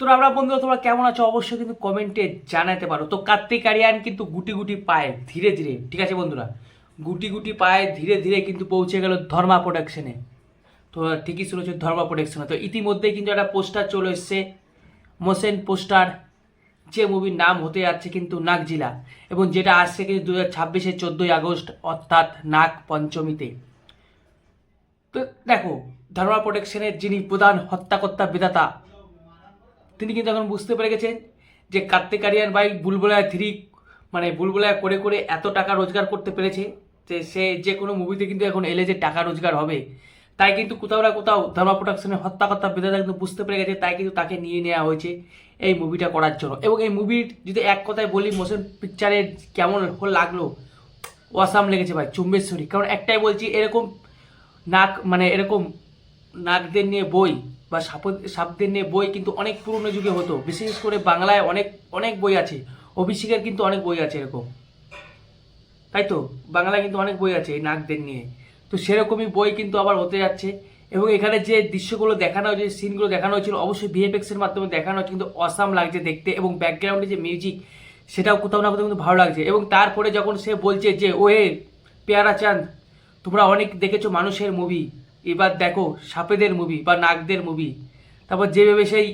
তো আমরা বন্ধুরা তোমরা কেমন আছো অবশ্যই কিন্তু কমেন্টে জানাতে পারো। তো কার্তিক আরিয়ান কিন্তু গুটি গুটি পায়ে ধীরে ধীরে, ঠিক আছে বন্ধুরা, গুটি গুটি পায়ে ধীরে ধীরে কিন্তু পৌঁছে গেল ধর্মা প্রোডাকশনে। তো ঠিকই শুনেছো, ধর্মা প্রোডাকশনে। তো ইতিমধ্যেই কিন্তু একটা পোস্টার চলে এসছে, মোশন পোস্টার, যে মুভির নাম হতে যাচ্ছে কিন্তু নাগজিলা, এবং যেটা আসছে কিন্তু 2026-এর 14ই আগস্ট, অর্থাৎ নাগ পঞ্চমীতে। তো দেখো, ধর্মা প্রোডাকশনের যিনি প্রধান হত্যাকর্তা বিধাতা, তিনি কিন্তু এখন বুঝতে পেরে গেছেন যে কার্তিক আরিয়ান ভাই বুলবুলায় থ্রি, মানে বুলবুলায় করে করে এত টাকা রোজগার করতে পেরেছে যে সে যে কোনো মুভিতে কিন্তু এখন এলে যে টাকা রোজগার হবে। তাই কিন্তু কোথাও না কোথাও ধর্মা প্রোডাকশনের হত্যাকর্তা বিধাতা কিন্তু বুঝতে পেরে গেছে, তাই কিন্তু তাকে নিয়ে নেওয়া হয়েছে এই মুভিটা করার জন্য। এবং এই মুভির যদি এক কথায় বলি, মোশন পিকচারের কেমন লাগলো, অসাম লেগেছে ভাই, চুম্বেশ্বরী। কারণ একটাই বলছি, এরকম নাক মানে এরকম নাগদের নিয়ে বই বা সাপদের নিয়ে বই কিন্তু অনেক পুরনো যুগে হতো। বিশেষ করে বাংলায় অনেক অনেক বই আছে, অভিষেকের কিন্তু অনেক বই আছে এরকম, তাই তো বাংলায় কিন্তু অনেক বই আছে এই নাগদের নিয়ে। তো সেরকমই বই কিন্তু আবার হতে যাচ্ছে। এবং এখানে যে দৃশ্যগুলো দেখানো হয়েছে, সিনগুলো দেখানো হয়েছিল, অবশ্যই ভিএফএক্সের মাধ্যমে দেখানো হচ্ছে, কিন্তু অসাম লাগছে দেখতে। এবং ব্যাকগ্রাউন্ডে যে মিউজিক, সেটাও কোথাও না কোথাও কিন্তু ভালো লাগছে। এবং তারপরে যখন সে বলছে যে ওহে পেয়ারা চাঁদ, তোমরা অনেক দেখেছো মানুষের মুভি, এবার দেখো সাপেদের মুভি বা নাগদের মুভি। তারপর যেভাবে সেই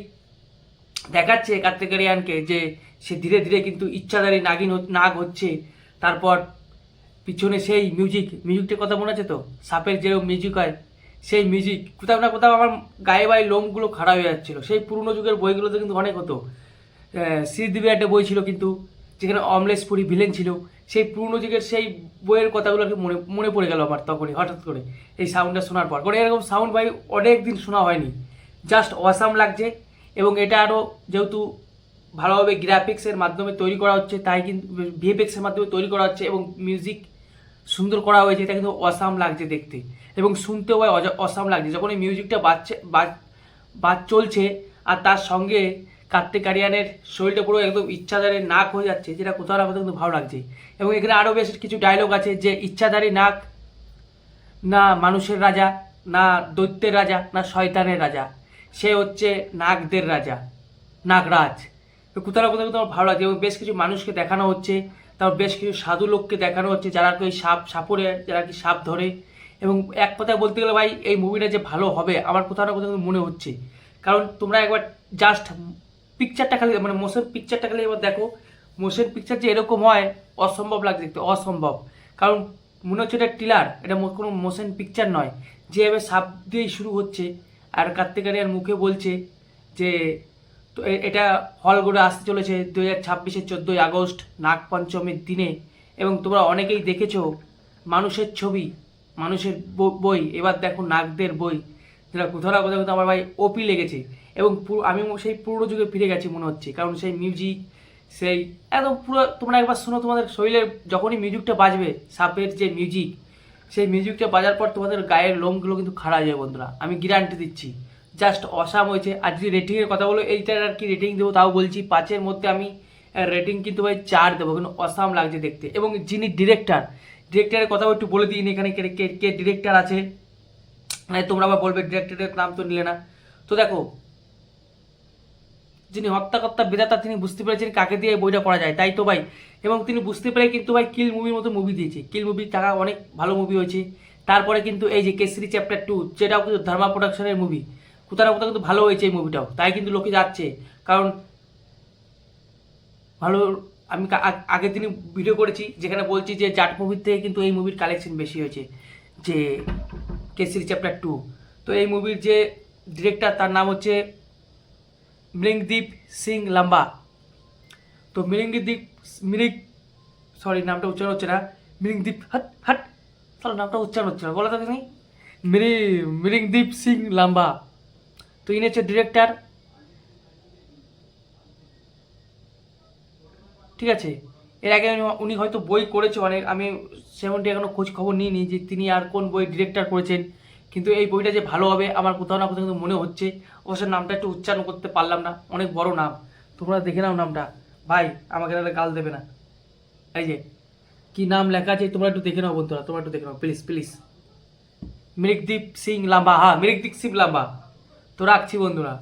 দেখাচ্ছে কার্তিক আরিয়ানকে যে সে ধীরে ধীরে কিন্তু ইচ্ছাধারী নাগ হচ্ছে। তারপর পিছনে সেই মিউজিকটার কথা মনে আছে তো, সাপের যেরকম মিউজিক হয়, সেই মিউজিক কোথাও না কোথাও আমার গায়ে বায়ে লোমগুলো খাড়া হয়ে যাচ্ছিলো। সেই পুরনো যুগের বইগুলোতে কিন্তু অনেক হতো। শ্রীদেবীর একটা বই ছিল কিন্তু, যেখানে অমলেশপুরি ভিলেন ছিল। সেই পুরনো যুগের সেই বইয়ের কথাগুলো আর কি মনে মনে পড়ে গেল আমার তখনই হঠাৎ করে এই সাউন্ডটা শোনার পর। কারণ এরকম সাউন্ড ভাই অনেক দিন শোনা হয়নি, জাস্ট অসাম লাগছে। এবং এটা আরও যেহেতু ভালোভাবে গ্রাফিক্সের মাধ্যমে তৈরি করা হচ্ছে, তাই কিন্তু ভিএফএক্সের মাধ্যমে তৈরি করা হচ্ছে, এবং মিউজিক সুন্দর করা হয়েছে, এটা কিন্তু অসাম লাগছে দেখতে। এবং শুনতেও ভাই অসাম লাগছে যখন এই মিউজিকটা বাজ চলছে, আর তার সঙ্গে কার্তিক আরিয়ানের শরীরটা পুরো একদম ইচ্ছাধারী নাক হয়ে যাচ্ছে, যেটা কোথাও না কোথাও কিন্তু ভালো লাগছে। এবং এখানে আরও বেশ কিছু ডায়লগ আছে, যে ইচ্ছাধারী নাক না মানুষের রাজা, না দৈত্যের রাজা, না শয়তানের রাজা, সে হচ্ছে নাগদের রাজা, নাগরাজ। তো কোথাও না কোথাও কিন্তু আমার ভালো লাগছে। এবং বেশ কিছু মানুষকে দেখানো হচ্ছে, তারপর বেশ কিছু সাধু লোককে দেখানো হচ্ছে, যারা কি ওই সাপরে যারা কি সাপ ধরে। এবং এক কথায় বলতে গেলে ভাই, এই মুভিটা যে ভালো হবে আমার কোথাও না কোথাও কিন্তু মনে হচ্ছে। কারণ তোমরা একবার জাস্ট পিকচারটা খালি, মানে মোশন পিকচারটা খালি এবার দেখো, মোশন পিকচার যে এরকম হয় অসম্ভব লাগছে দেখতে, অসম্ভব। কারণ মনে হচ্ছে এটা টিলার, এটা কোনো মোশন পিকচার নয়। যেভাবে সাপ দিয়েই শুরু হচ্ছে, আর কার্তিক আরিয়ান মুখে বলছে যে তো এটা হল করে আসতে চলেছে 2026-এর 14ই আগস্ট, নাগ পঞ্চমীর দিনে। এবং তোমরা অনেকেই দেখেছো মানুষের ছবি, মানুষের বই, এবার দেখো নাগদের বই, যেটা কোথাও না কোথাও কিন্তু আমার ভাই ওপি লেগেছে। এবং আমি সেই পুরনো যুগে ফিরে গেছি মনে হচ্ছে, কারণ সেই মিউজিক, সেই একদম পুরো, তোমরা একবার শোনো, তোমাদের শরীরের যখনই মিউজিকটা বাজবে, সাপের যে মিউজিক, সেই মিউজিকটা বাজার পর তোমাদের গায়ের লোমগুলো কিন্তু খাড়া হয়ে যাবে বন্ধুরা, আমি গ্যারান্টি দিচ্ছি। জাস্ট অসাম হয়েছে। আর যদি রেটিংয়ের কথা বলো, এইটার আর কি রেটিং দেবো, তাও বলছি 5-এর মধ্যে আমি রেটিং কিন্তু ভাই 4 দেবো, কিন্তু অসাম লাগছে দেখতে। এবং যিনি ডিরেক্টরের কথাও একটু বলে দিন, এখানে কে কে কে ডিরেক্টর আছে, মানে তোমরা আবার বলবে ডিরেক্টরের নাম তো নিলে না। তো দেখো, যিনি হত্যাকর্তা বিধাতা, তিনি বুঝতে পেরেছেন কাকে দিয়ে বইটা করা যায়, তাই তো ভাই। এবং তিনি বুঝতে পেরে কিন্তু ভাই কিল মুভির মতো মুভি দিয়েছে। কিল মুভি টাকা অনেক ভালো মুভি হয়েছে। তারপরে কিন্তু এই যে কেসরি চ্যাপ্টার 2, যেটাও কিন্তু ধর্মা প্রোডাকশনের মুভি, কোথাও না কোথাও কিন্তু ভালো হয়েছে এই মুভিটাও, তাই কিন্তু লোকে যাচ্ছে। কারণ ভালো, আমি আগের দিনই ভিডিও করেছি যেখানে বলছি যে জাট মুভির থেকে কিন্তু এই মুভির কালেকশন বেশি হয়েছে, যে কেসরি চ্যাপ্টার 2। তো এই মুভির যে ডিরেক্টর, তার নাম হচ্ছে মৃগদীপ সিং লাম্বা। তো মিরিক, সরি নামটা উচ্চারণ হচ্ছে না, মৃগদীপ হাট হাট, তাহলে নামটা উচ্চারণ হচ্ছে না, বলা থাকে নেই, মৃগদীপ সিং লাম্বা। তো ইনি হচ্ছে ডিরেক্টর, ঠিক আছে। এর আগে উনি হয়তো বই করেছে অনেক, আমি সেমনটি এখনো খোঁজ খবর নিইনি যে তিনি আর কোন বই ডিরেক্টর করেছেন। কিন্তু এই বইটা যে ভালো হবে আমার কোথাও না কোথাও কিন্তু মনে হচ্ছে। অবশ্য নামটা একটু উচ্চারণ করতে পারলাম না, অনেক বড় নাম, তোমরা দেখে নাও নামটা ভাই, আমাকে তাহলে গাল দেবে না। এই যে কি নাম লেখা আছে, তোমরা একটু দেখে নাও বন্ধুরা, তোমরা একটু দেখে নাও প্লিজ প্লিজ। মৃগদীপ সিং লাম্বা, হ্যাঁ মৃগদীপ সিং লাম্বা। তো রাখছি বন্ধুরা।